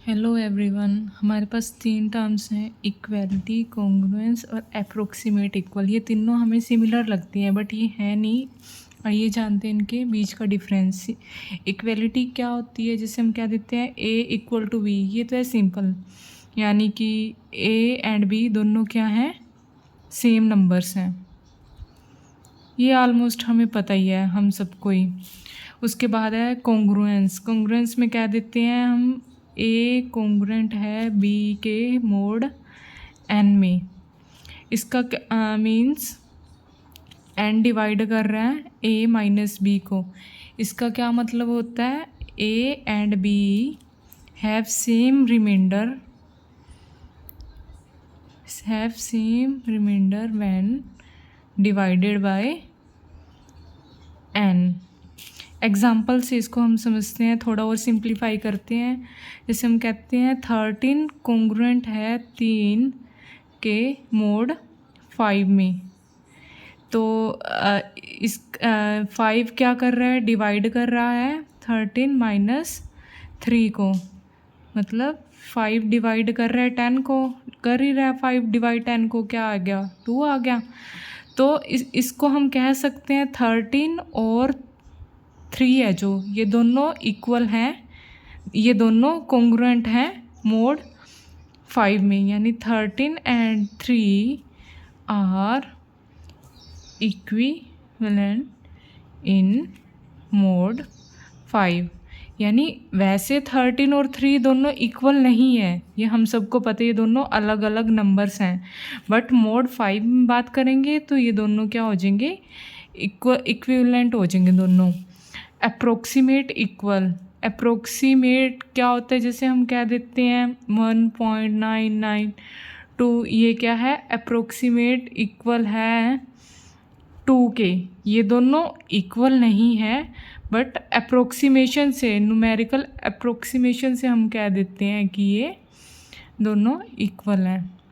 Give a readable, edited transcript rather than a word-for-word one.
Hello everyone. हमारे पास 3 terms हैं, equality, congruence और अप्रोक्सीमेट इक्वल। ये तीनों हमें सिमिलर लगती हैं बट ये है नहीं। और ये जानते हैं इनके बीच का डिफरेंस। इक्वलिटी क्या होती है, जिसे हम क्या देते हैं a इक्वल टू b। ये तो है सिंपल, यानी कि a एंड b दोनों क्या हैं, सेम नंबर्स हैं। ये ऑलमोस्ट हमें पता ही है हम सबको ही। उसके बाद है कॉन्ग्रुएंस। कॉन्ग्रुएंस में क्या देते हैं हम, ए कॉन्ग्रुएंट है बी के मोड एन में। इसका मीन्स एन डिवाइड कर रहा है ए माइनस बी को। इसका क्या मतलब होता है, A and B have same remainder when divided by N. Example से इसको हम समझते हैं, थोड़ा और सिंप्लीफाई करते हैं। जैसे हम कहते हैं 13 कॉन्ग्रुएंट है 3 के मोड 5 में। तो इस 5 क्या कर रहा है, डिवाइड कर रहा है 13 माइनस 3 को। मतलब 5 डिवाइड कर रहा है 10 को, कर ही रहा है 5 डिवाइड 10 को, क्या आ गया 2 आ गया। तो इसको हम कह सकते हैं 13 और 3 है जो, ये दोनों इक्वल हैं, ये दोनों कॉन्ग्रुएंट हैं मोड 5 में। यानी 13 and 3 are equivalent in mod 5। यानी वैसे 13 और 3 दोनों इक्वल नहीं है, ये हम सबको पता है, ये दोनों अलग अलग नंबर्स हैं। बट मोड 5 में बात करेंगे तो ये दोनों क्या हो जाएंगे, इक्विवेलेंट हो जाएंगे दोनों। Approximate equal. अप्रोक्सीमेट क्या होता है, जैसे हम कह देते हैं 1.992, ये क्या है, अप्रोक्सीमेट इक्वल है 2 के। ये दोनों इक्वल नहीं है बट अप्रोक्सीमेशन से, न्यूमेरिकल अप्रोक्सीमेशन से हम कह देते हैं कि ये दोनों इक्वल हैं।